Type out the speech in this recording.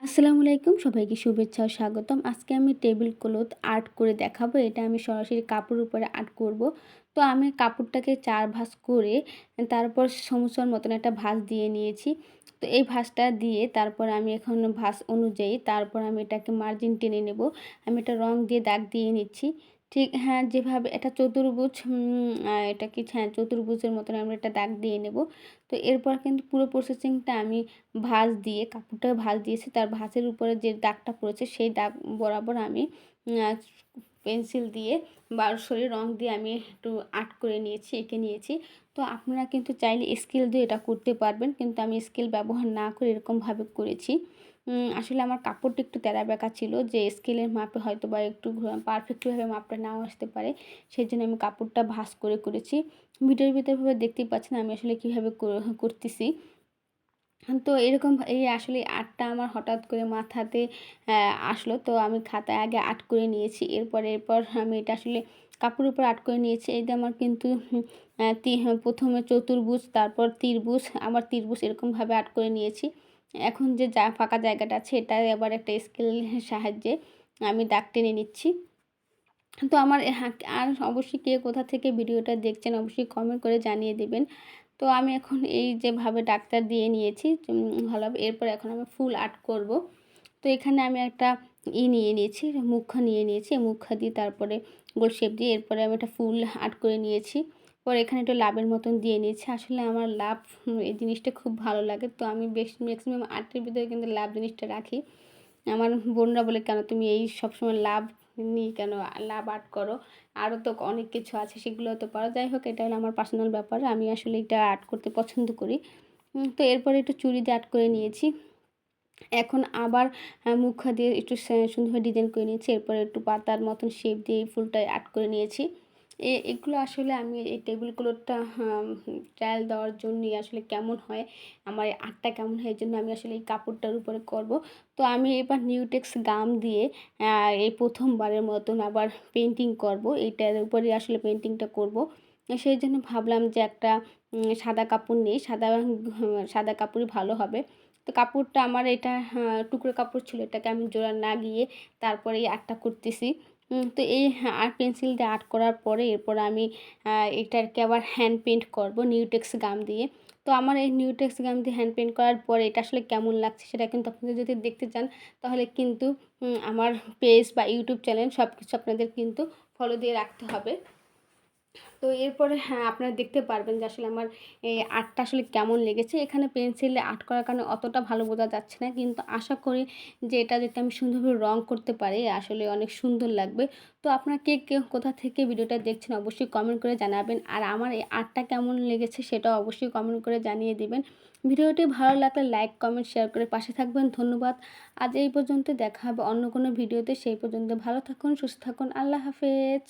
আসসালামু আলাইকুম, সবাইকে শুভেচ্ছা ও স্বাগতম। আজকে আমি টেবিল ক্লথ আর্ট করে দেখাবো। এটা আমি সরাসরি কাপড়ের উপরে আর্ট করব। তো আমি কাপড়টাকে ৪ ভাঁজ করে তারপর সমুচার মতন একটা ভাঁজ দিয়ে নিয়েছি। তো এই ভাঁজটা দিয়ে তারপর আমি এখন ভাঁজ অনুযায়ী তারপর আমি এটাকে মার্জিন টেনে নেব। আমি এটা রং দিয়ে দাগ দিয়ে নিচ্ছি। ঠিক হ্যাঁ, যেভাবে এটা চতুর্ভুজ এটা কি হ্যাঁ, চতুর্ভুজের মতন আমরা একটা দাগ দিয়ে নেব। তো এরপর কিন্তু পুরো প্রসেসিংটা আমি ভাঁজ দিয়ে কাপড়টাকে ভাঁজ দিয়েছি, তার ভাঁজের উপরে যে দাগটা পড়েছে সেই দাগ বরাবর আমি আ পেন্সিল দিয়ে বা সরি রং দিয়ে আমি একটু আর্ট করে নিয়েছি, এঁকে নিয়েছি। তো আপনারা কিন্তু চাইলে স্কেল দিয়ে এটা করতে পারবেন। কিন্তু আমি স্কেল ব্যবহার না করে এরকমভাবে করেছি। আসলে আমার কাপড়টা একটু তেরা-বেঁকা ছিল, যে স্কেলের মাপে হয়তোবা একটু পারফেক্টভাবে মাপটা নাও আসতে পারে। সেজন্য আমি কাপড়টা ভাঁজ করে করেছি। ভিডিওর ভিতরে দেখতেই পাচ্ছেন আমি আসলে কীভাবে করতেছি। তো এরকম এই আসলে আর্টটা আমার হঠাৎ করে মাথাতে আসলো। তো আমি খাতায় আগে আর্ট করে নিয়েছি। এরপর আমি এটা আসলে কাপড়ের উপর আর্ট করে নিয়েছি। এই যে আমার কিন্তু হুম আ তি ১ম এ চতুর্ভুজ, তারপর ত্রিভুজ, আবার ত্রিভুজ এরকমভাবে আর্ট করে নিয়েছি। এখন যে ফাঁকা জায়গাটা আছে এটায় আবার একটা স্কেলের সাহায্যে আমি দাগ টেনে নিচ্ছি। তো আমার হ্যাঁ, আর অবশ্যই কে কোথা থেকে ভিডিওটা দেখছেন অবশ্যই কমেন্ট করে জানিয়ে দিবেন। তো আমি এখন এই যেভাবে ডাক্তার দিয়ে নিয়েছি ভালোভাবে, এরপর এখন আমি ফুল আর্ট করব। তো এখানে আমি একটা নিয়ে নিয়েছি, মুখা নিয়ে নিয়েছি। মুখা দিয়ে তারপরে গোল শেপ দিয়ে এরপরে আমি একটা ফুল আর্ট করে নিয়েছি। পরে এখানে একটু লাভের মতন দিয়ে নিয়েছি। আসলে আমার লাভ এই জিনিসটা খুব ভালো লাগে। তো আমি বেশ ম্যাক্সিমাম আর্টের ভিতরে কিন্তু লাভ জিনিসটা রাখি। আমার বোনরা বলে, "কেন তুমি এই সবসময় লাভ নিয়ে কেন লাভ আর্ট করো? আরও তো অনেক কিছু আছে, সেগুলোও তো পারো।" যাই হোক, এটা হলো আমার পার্সোনাল ব্যাপার। আমি আসলে এটা আর্ট করতে পছন্দ করি। তো এরপরে একটু চুড়ি দিয়ে আর্ট করে নিয়েছি। এখন আবার মুখা দিয়ে একটু সুন্দরভাবে ডিজাইন করে নিয়েছি। এরপরে একটু পাতার মতন শেপ দিয়ে এই ফুলটায় আর্ট করে নিয়েছি। এগুলো আসলে আমি এই টেবিল ক্লথটা ট্রায়াল দেওয়ার জন্যই আসলে কেমন হয়, আমার এই আর্টটা কেমন হয় এজন্য আমি আসলে এই কাপড়টার উপরে করব। তো আমি এবার নিউটেক্স গাম দিয়ে এই ১ম বারের মতন আবার পেইন্টিং করব। এইটার উপরেই আসলে পেইন্টিংটা করব। সেইজন্য ভাবলাম যে একটা সাদা কাপড় নেই, সাদা কাপড়ই ভালো হবে। তো কাপড়টা আমার এটা টুকরো কাপড় ছিল, এটাকে আমি জোড়া না গিয়ে তারপরে এই আর্টটা করতেছি। তো এই আর্ট পেন্সিল দিয়ে আর্ট করার পরে এরপর আমি এটাকে আবার হ্যান্ড পেইন্ট করব নিউটেক্স গাম দিয়ে। তো আমার এই নিউটেক্স গাম দিয়ে হ্যান্ড পেইন্ট করার পরে এটা আসলে কেমন লাগছে সেটা কিন্তু আপনারা যদি দেখতে চান তাহলে কিন্তু আমার পেজ বা ইউটিউব চ্যানেল সব কিছু আপনাদের কিন্তু ফলো দিয়ে রাখতে হবে। তো এরপরে হ্যাঁ, আপনারা দেখতে পারবেন যে আসলে আমার এই আর্টটা আসলে কেমন লেগেছে। এখানে পেন্সিলে আর্ট করার কারণে অতটা ভালো বোঝা যাচ্ছে না। কিন্তু আশা করি যে এটা যদি আমি সুন্দরভাবে রং করতে পারি আসলে অনেক সুন্দর লাগবে। তো আপনারা কে কোথা থেকে ভিডিওটা দেখছেন অবশ্যই কমেন্ট করে জানাবেন। আর আমার এই আর্টটা কেমন লেগেছে সেটাও অবশ্যই কমেন্ট করে জানিয়ে দিবেন। ভিডিওটি ভালো লাগলে লাইক, কমেন্ট, শেয়ার করে পাশে থাকবেন। ধন্যবাদ। আজ এই পর্যন্ত, দেখা হবে অন্য কোনো ভিডিওতে। সেই পর্যন্ত ভালো থাকুন, সুস্থ থাকুন। আল্লাহ হাফেজ।